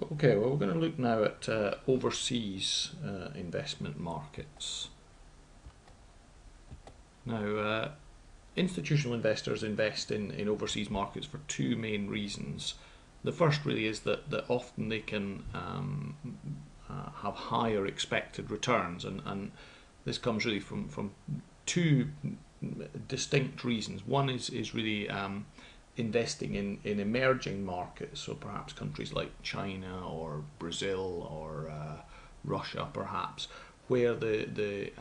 Okay, well, we're going to look now at overseas investment markets. Now, institutional investors invest in overseas markets for two main reasons. The first really is that often they can have higher expected returns, and this comes really from two distinct reasons. One is really investing in emerging markets, so perhaps countries like China or Brazil or Russia, perhaps, where the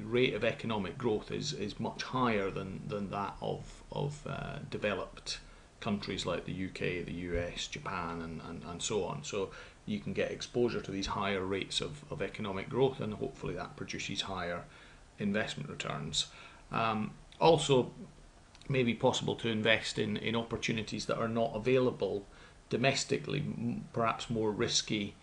rate of economic growth is much higher than that of developed countries like the UK, the US, Japan, and so on. So you can get exposure to these higher rates of economic growth, and hopefully that produces higher investment returns. Also, may be possible to invest in opportunities that are not available domestically, perhaps more risky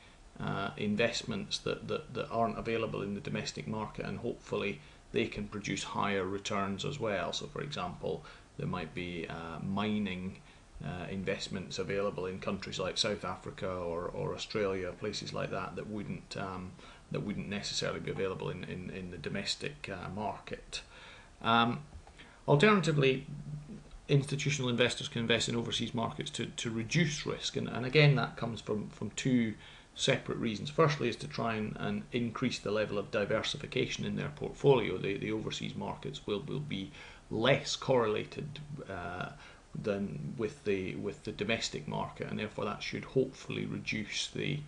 investments that aren't available in the domestic market, and hopefully they can produce higher returns as well. So, for example, there might be mining investments available in countries like South Africa or Australia, places like that wouldn't necessarily be available in the domestic market. Alternatively, institutional investors can invest in overseas markets to reduce risk, and again that comes from two separate reasons. Firstly is to try and increase the level of diversification in their portfolio. The overseas markets will be less correlated than with the domestic market, and therefore that should hopefully reduce the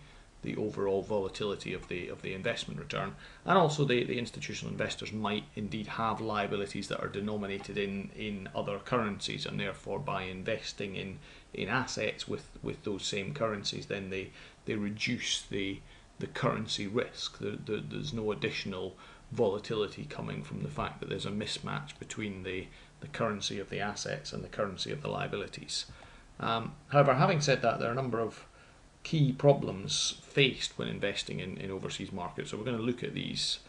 overall volatility of the investment return. And also the institutional investors might indeed have liabilities that are denominated in other currencies, and therefore by investing in assets with those same currencies, then they reduce the currency risk. There's no additional volatility coming from the fact that there's a mismatch between the currency of the assets and the currency of the liabilities. However, having said that, there are a number of key problems faced when investing in overseas markets. So we're going to look at these.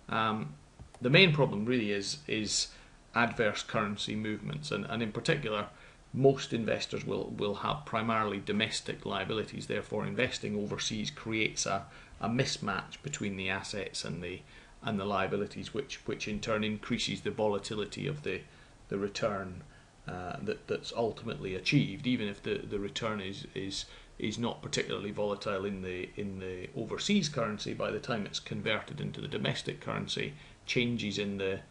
The main problem really is adverse currency movements, and in particular, most investors will have primarily domestic liabilities. Therefore, investing overseas creates a mismatch between the assets and the liabilities, which in turn increases the volatility of the return that's ultimately achieved, even if the return is not particularly volatile in the overseas currency. By the time it's converted into the domestic currency, changes in the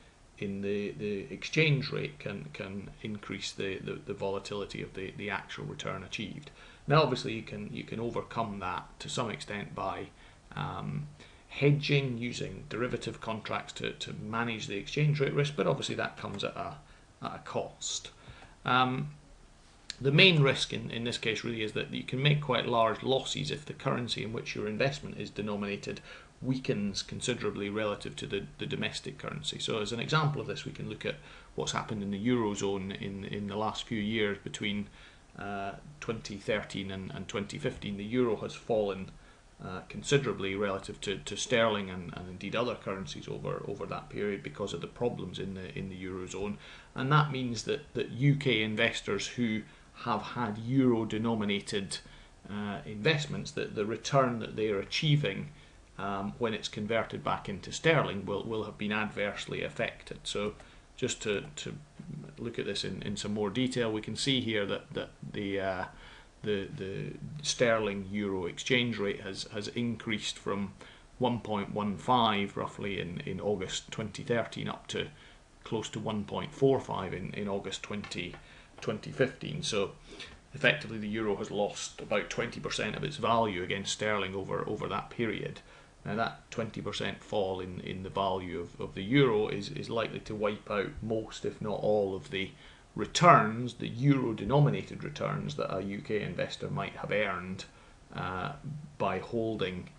exchange rate can increase the volatility of the actual return achieved. Now, obviously, you can overcome that to some extent by hedging, using derivative contracts to manage the exchange rate risk, but obviously that comes at a cost. The main risk in this case really is that you can make quite large losses if the currency in which your investment is denominated weakens considerably relative to the domestic currency. So as an example of this, we can look at what's happened in the Eurozone in the last few years. Between 2013 and 2015, the euro has fallen considerably relative to sterling and indeed other currencies over that period because of the problems in the Eurozone. And that means that UK investors who have had euro denominated investments, that the return that they are achieving when it's converted back into sterling will have been adversely affected. So just to look at this in some more detail, we can see here that the sterling euro exchange rate has increased from 1.15 roughly in August 2013 up to close to 1.45 in August 2015. So effectively the euro has lost about 20% of its value against sterling over that period. Now that 20% fall in the value of the euro is likely to wipe out most, if not all, of the returns, the euro denominated returns that a UK investor might have earned by holding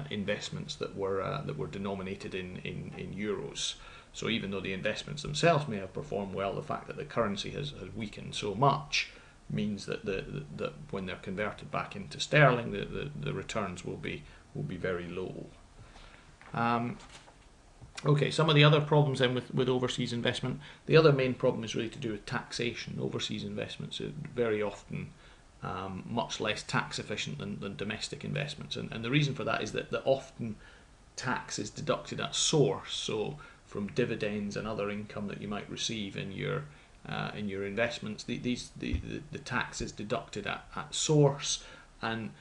investments that were denominated in euros. So even though the investments themselves may have performed well, the fact that the currency has weakened so much means that that when they're converted back into sterling, the returns will be very low. Okay, some of the other problems then with overseas investment. The other main problem is really to do with taxation. Overseas investments very often much less tax efficient than domestic investments. And the reason for that is that often tax is deducted at source, so from dividends and other income that you might receive in your investments, the tax is deducted at source, and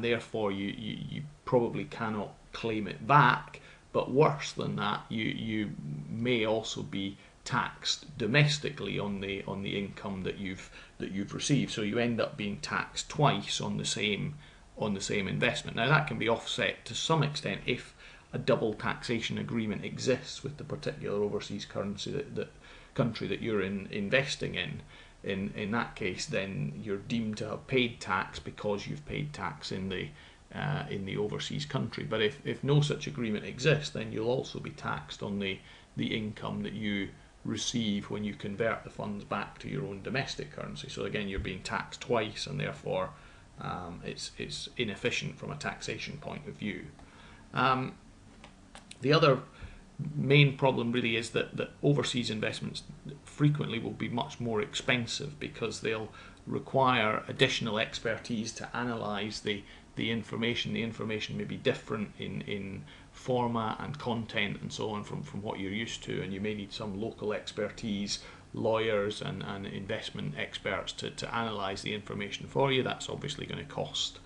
therefore you probably cannot claim it back. But worse than that, you may also be taxed domestically on the income that you've received, so you end up being taxed twice on the same investment. Now that can be offset to some extent if a double taxation agreement exists with the particular overseas currency country that you're investing in. In that case, then you're deemed to have paid tax because you've paid tax in the overseas country. But if no such agreement exists, then you'll also be taxed on the income that you receive when you convert the funds back to your own domestic currency. So again, you're being taxed twice, and therefore it's inefficient from a taxation point of view. The other main problem really is that overseas investments frequently will be much more expensive because they'll require additional expertise to analyse the information. The information may be different in format and content and so on from what you're used to, and you may need some local expertise, lawyers and investment experts to analyse the information for you. That's obviously going to cost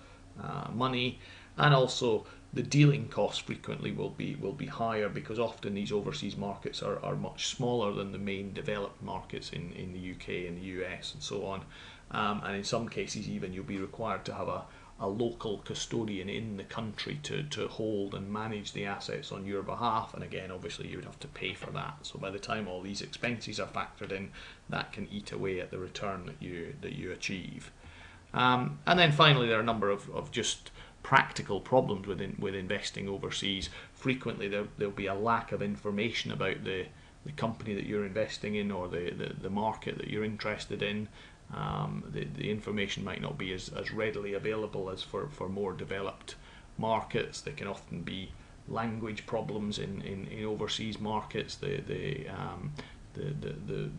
money, and also the dealing costs frequently will be higher because often these overseas markets are much smaller than the main developed markets in the UK and the US and so on, and in some cases even you'll be required to have a local custodian in the country to hold and manage the assets on your behalf, and again obviously you would have to pay for that. So by the time all these expenses are factored in, that can eat away at the return that you achieve. And then finally there are a number of just practical problems with investing overseas. Frequently there'll be a lack of information about the company that you're investing in or the market that you're interested in. The information might not be as readily available as for more developed markets. There can often be language problems in overseas markets. The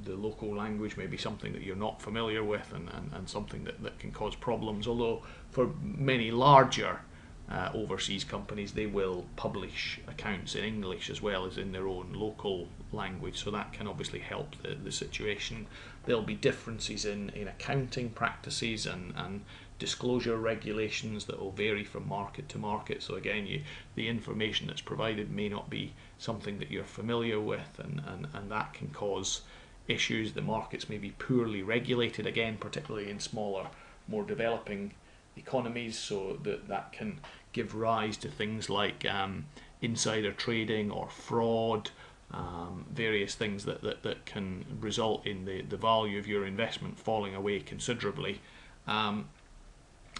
local language may be something that you're not familiar with, and something that can cause problems. Although for many larger overseas companies, they will publish accounts in English as well as in their own local language, so that can obviously help the situation. There'll be differences in accounting practices and disclosure regulations that will vary from market to market. So again, the information that's provided may not be something that you're familiar with, and that can cause issues. The markets may be poorly regulated, again, particularly in smaller, more developing economies, so that can give rise to things like insider trading or fraud, various things that can result in the value of your investment falling away considerably.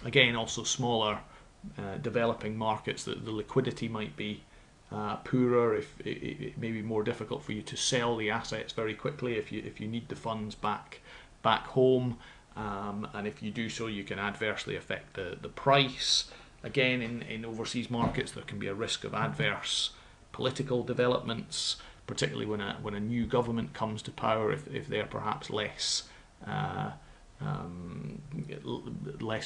Again, also smaller developing markets, the liquidity might be poorer. If it may be more difficult for you to sell the assets very quickly if you need the funds back home, and if you do so, you can adversely affect the price. Again, in overseas markets, there can be a risk of adverse political developments, particularly when a new government comes to power. If they're perhaps less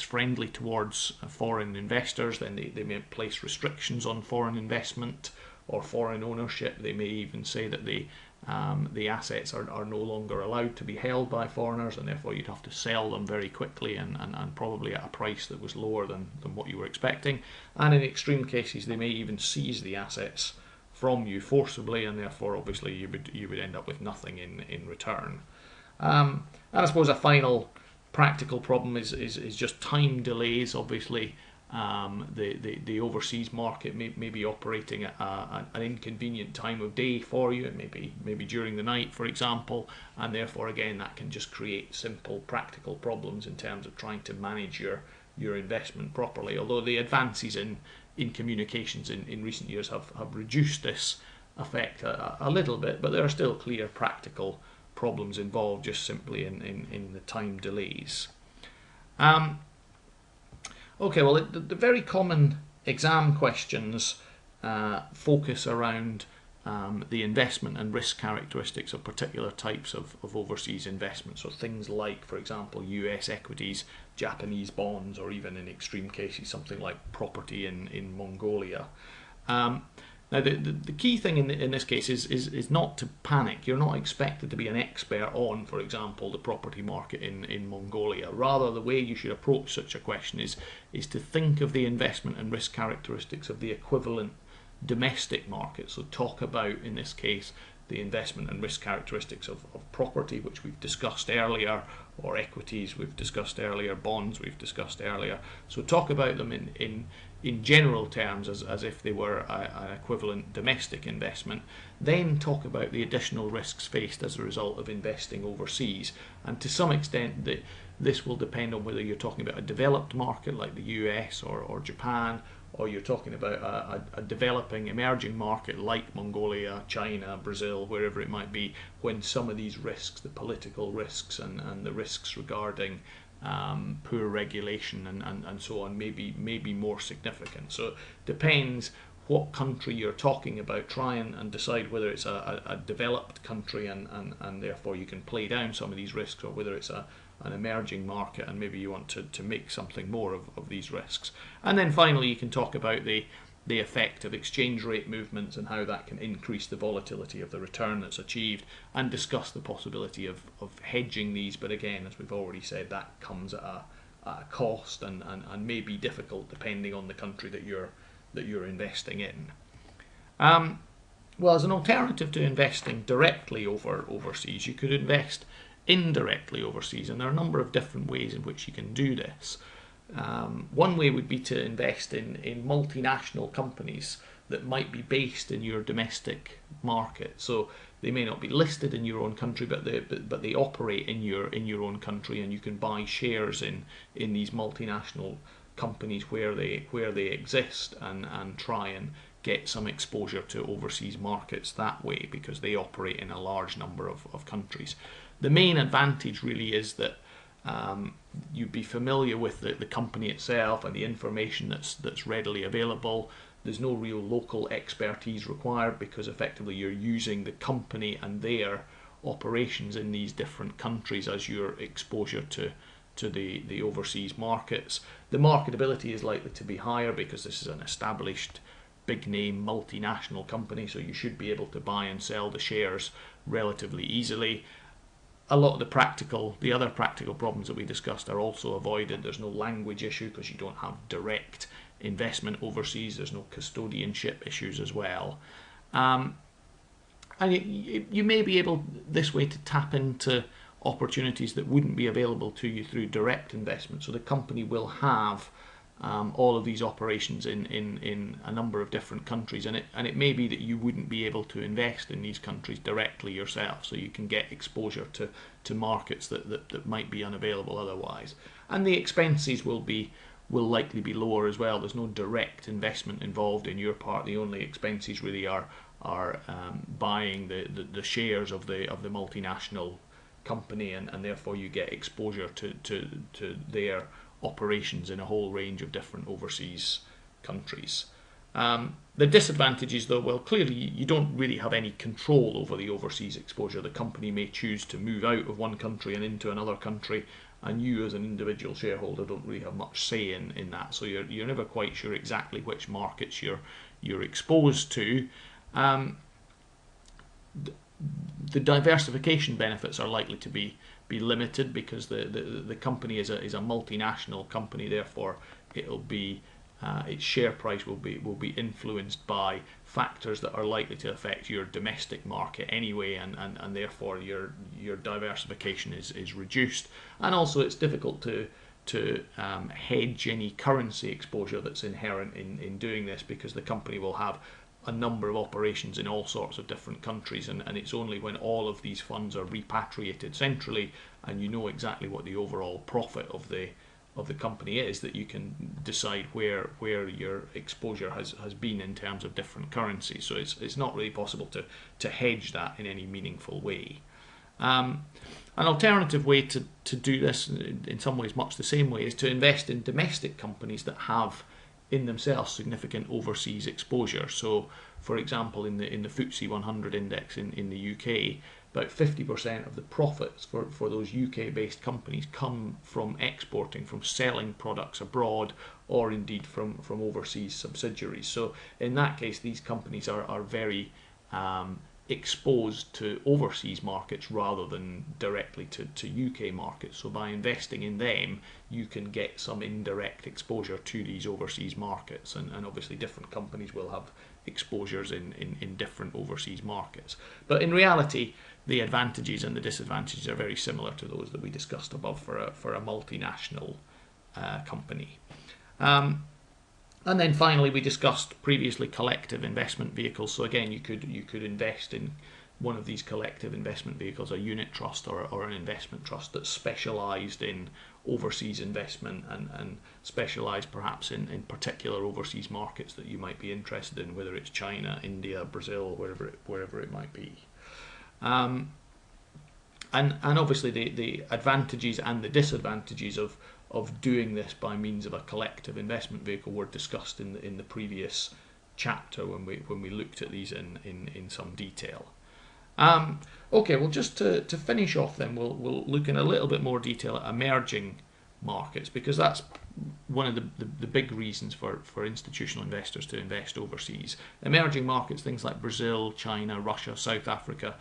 friendly towards foreign investors, then they may place restrictions on foreign investment or foreign ownership. They may even say that the assets are no longer allowed to be held by foreigners, and therefore you'd have to sell them very quickly and probably at a price that was lower than what you were expecting. And in extreme cases, they may even seize the assets from you forcibly, and therefore obviously you would end up with nothing in return. And I suppose a final practical problem is just time delays. Obviously, the overseas market may be operating at an inconvenient time of day for you. It may be during the night, for example, and therefore again that can just create simple practical problems in terms of trying to manage your investment properly. Although the advances in communications in recent years have reduced this effect a little bit, but there are still clear practical problems involved just simply in the time delays. Okay, well, the very common exam questions focus around the investment and risk characteristics of particular types of overseas investments. So things like, for example, US equities Japanese bonds, or even in extreme cases something like property in Mongolia. Now, the key thing in this case is not to panic. You're not expected to be an expert on, for example, the property market in Mongolia. Rather, the way you should approach such a question is to think of the investment and risk characteristics of the equivalent domestic market. So talk about, in this case, the investment and risk characteristics of property, which we've discussed earlier, or equities we've discussed earlier, bonds we've discussed earlier. So talk about them in general terms as if they were an equivalent domestic investment. Then talk about the additional risks faced as a result of investing overseas. And to some extent, this will depend on whether you're talking about a developed market like the US or Japan, or you're talking about a developing, emerging market like Mongolia, China, Brazil, wherever it might be, when some of these risks, the political risks and the risks regarding poor regulation and so on, may be more significant. So it depends what country you're talking about. Try and decide whether it's a developed country and therefore you can play down some of these risks, or whether it's an emerging market and maybe you want to make something more of these risks. And then finally you can talk about the effect of exchange rate movements and how that can increase the volatility of the return that's achieved, and discuss the possibility of hedging these. But again, as we've already said, that comes at a cost and may be difficult depending on the country that you're investing in. Well, as an alternative to investing directly overseas, you could invest indirectly overseas, and there are a number of different ways in which you can do this. One way would be to invest in multinational companies that might be based in your domestic market. So they may not be listed in your own country, but they operate in your own country, and you can buy shares in these multinational companies where they exist and try and get some exposure to overseas markets that way, because they operate in a large number of countries. The main advantage really is that you'd be familiar with the company itself and the information that's readily available. There's no real local expertise required, because effectively you're using the company and their operations in these different countries as your exposure to the overseas markets. The marketability is likely to be higher because this is an established big name multinational company, so you should be able to buy and sell the shares relatively easily. A lot of the other practical problems that we discussed are also avoided. There's no language issue because you don't have direct investment overseas. There's no custodianship issues as well. And you may be able this way to tap into opportunities that wouldn't be available to you through direct investment. So the company will have all of these operations in a number of different countries, and it may be that you wouldn't be able to invest in these countries directly yourself, so you can get exposure to markets that might be unavailable otherwise. And the expenses will likely be lower as well. There's no direct investment involved in your part. The only expenses really are buying the shares of the multinational company, and therefore you get exposure to their operations in a whole range of different overseas countries. The disadvantages, though, well, clearly you don't really have any control over the overseas exposure. The company may choose to move out of one country and into another country, and you as an individual shareholder don't really have much say in that. So you're never quite sure exactly which markets you're exposed to. The diversification benefits are likely to be limited because the company is a multinational company. Therefore, its share price will be influenced by factors that are likely to affect your domestic market anyway, and therefore your diversification is reduced. And also, it's difficult to hedge any currency exposure that's inherent in doing this, because the company will have a number of operations in all sorts of different countries, and it's only when all of these funds are repatriated centrally and you know exactly what the overall profit of the company is that you can decide where your exposure has been in terms of different currencies. So it's not really possible to hedge that in any meaningful way. An alternative way to do this, in some ways much the same way, is to invest in domestic companies that have in themselves significant overseas exposure. So, for example, in the FTSE 100 index in the UK, about 50% of the profits for those UK-based companies come from exporting, from selling products abroad, or indeed from overseas subsidiaries. So in that case, these companies are very exposed to overseas markets rather than directly to UK markets. So by investing in them, you can get some indirect exposure to these overseas markets, and obviously different companies will have exposures in different overseas markets. But in reality, the advantages and the disadvantages are very similar to those that we discussed above for a multinational company. And then finally, we discussed previously collective investment vehicles. So again, you could invest in one of these collective investment vehicles, a unit trust or an investment trust that's specialised in overseas investment and specialised perhaps in particular overseas markets that you might be interested in, whether it's China, India, Brazil, wherever it might be. And obviously the advantages and the disadvantages of doing this by means of a collective investment vehicle were discussed in the previous chapter when we looked at these in some detail. Okay, well, just to finish off then, we'll look in a little bit more detail at emerging markets, because that's one of the big reasons for institutional investors to invest overseas. Emerging markets, things like Brazil, China, Russia, South Africa,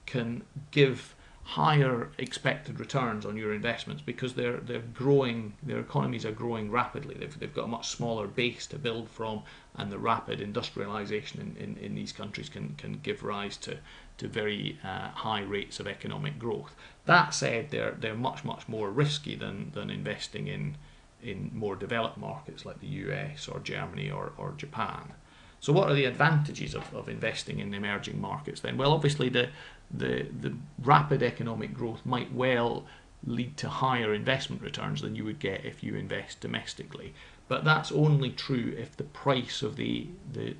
can give higher expected returns on your investments because they're growing, their economies are growing rapidly. They've got a much smaller base to build from, and the rapid industrialization in these countries can give rise to very high rates of economic growth. That said, they're much more risky than investing in more developed markets like the US or Germany or Japan. So what are the advantages of investing in emerging markets then? Well, obviously the rapid economic growth might well lead to higher investment returns than you would get if you invest domestically. But that's only true if the price of the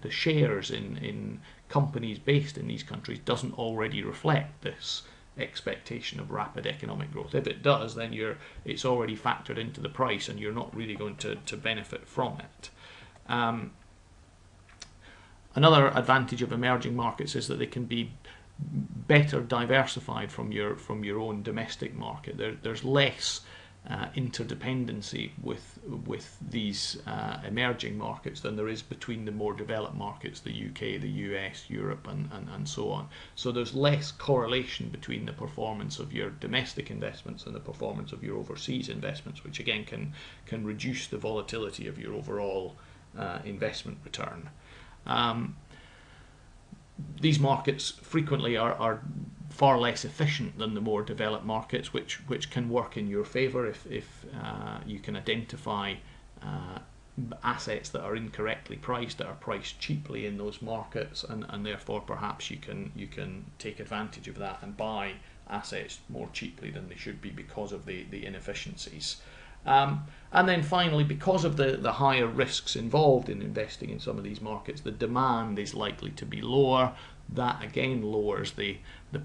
shares in companies based in these countries doesn't already reflect this expectation of rapid economic growth. If it does, then it's already factored into the price and you're not really going to benefit from it. Another advantage of emerging markets is that they can be better diversified from your own domestic market. There's less interdependency with these emerging markets than there is between the more developed markets, the UK, the US, Europe, and so on. So there's less correlation between the performance of your domestic investments and the performance of your overseas investments, which again can reduce the volatility of your overall investment return. These markets frequently are far less efficient than the more developed markets, which can work in your favour if you can identify assets that are incorrectly priced, that are priced cheaply in those markets, and therefore perhaps you can take advantage of that and buy assets more cheaply than they should be because of the inefficiencies. And then finally, because of the higher risks involved in investing in some of these markets, the demand is likely to be lower. That again lowers the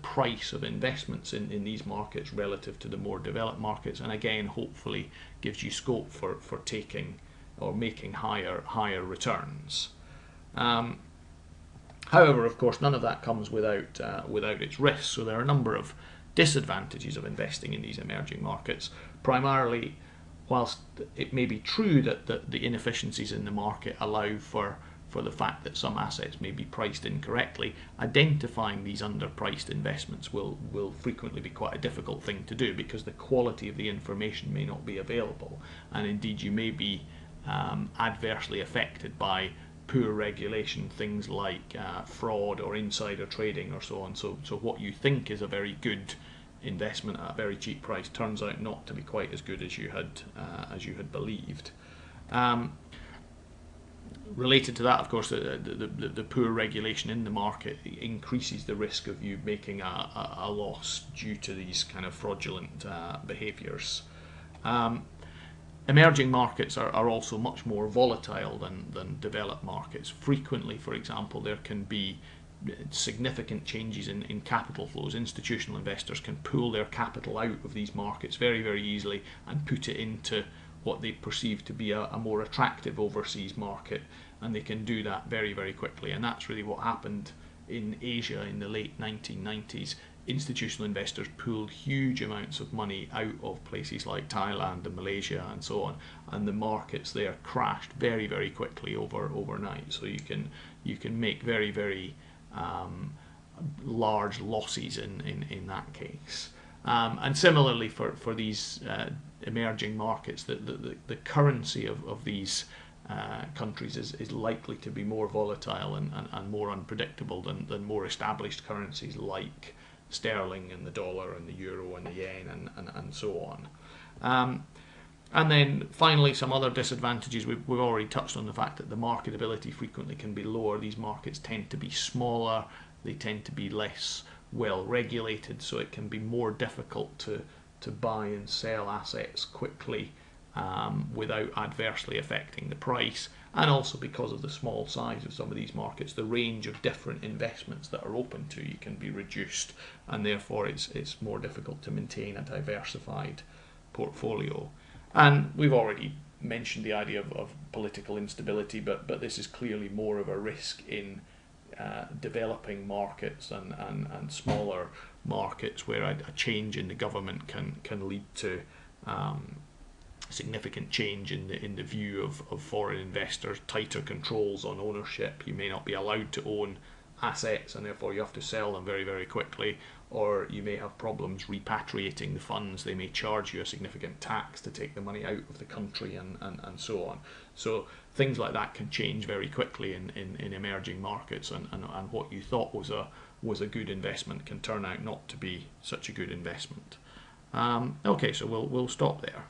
price of investments in these markets relative to the more developed markets, and again hopefully gives you scope for taking or making higher returns. However, of course, none of that comes without its risks. So there are a number of disadvantages of investing in these emerging markets. Primarily, whilst it may be true that the inefficiencies in the market allow for the fact that some assets may be priced incorrectly, identifying these underpriced investments will frequently be quite a difficult thing to do because the quality of the information may not be available, and indeed you may be adversely affected by poor regulation, things like fraud or insider trading or so on. So what you think is a very good investment at a very cheap price turns out not to be quite as good as you had believed. Related to that, of course, the poor regulation in the market increases the risk of you making a loss due to these kind of fraudulent behaviours. Emerging markets are also much more volatile than developed markets. Frequently, for example, there can be significant changes in capital flows. Institutional investors can pull their capital out of these markets very easily and put it into what they perceive to be a more attractive overseas market, and they can do that very quickly. And that's really what happened in Asia in the late 1990s. institutional investors pulled huge amounts of money out of places like Thailand and Malaysia and so on, and the markets there crashed very, very quickly overnight. So you can make very, very large losses in that case. And similarly for these emerging markets, the currency of these countries is likely to be more volatile and more unpredictable than more established currencies like sterling and the dollar and the euro and the yen and so on. And then finally, some other disadvantages. We've already touched on the fact that the marketability frequently can be lower. These markets tend to be smaller, they tend to be less well regulated, so it can be more difficult to buy and sell assets quickly without adversely affecting the price. And also because of the small size of some of these markets, the range of different investments that are open to you can be reduced, and therefore it's more difficult to maintain a diversified portfolio. And we've already mentioned the idea of political instability, but this is clearly more of a risk in developing markets and smaller markets, where a change in the government can lead to significant change in the view of foreign investors, tighter controls on ownership. You may not be allowed to own assets, and therefore you have to sell them very, very quickly, or you may have problems repatriating the funds. They may charge you a significant tax to take the money out of the country and so on. So things like that can change very quickly in emerging markets, and what you thought was a good investment can turn out not to be such a good investment. Okay, so we'll stop there.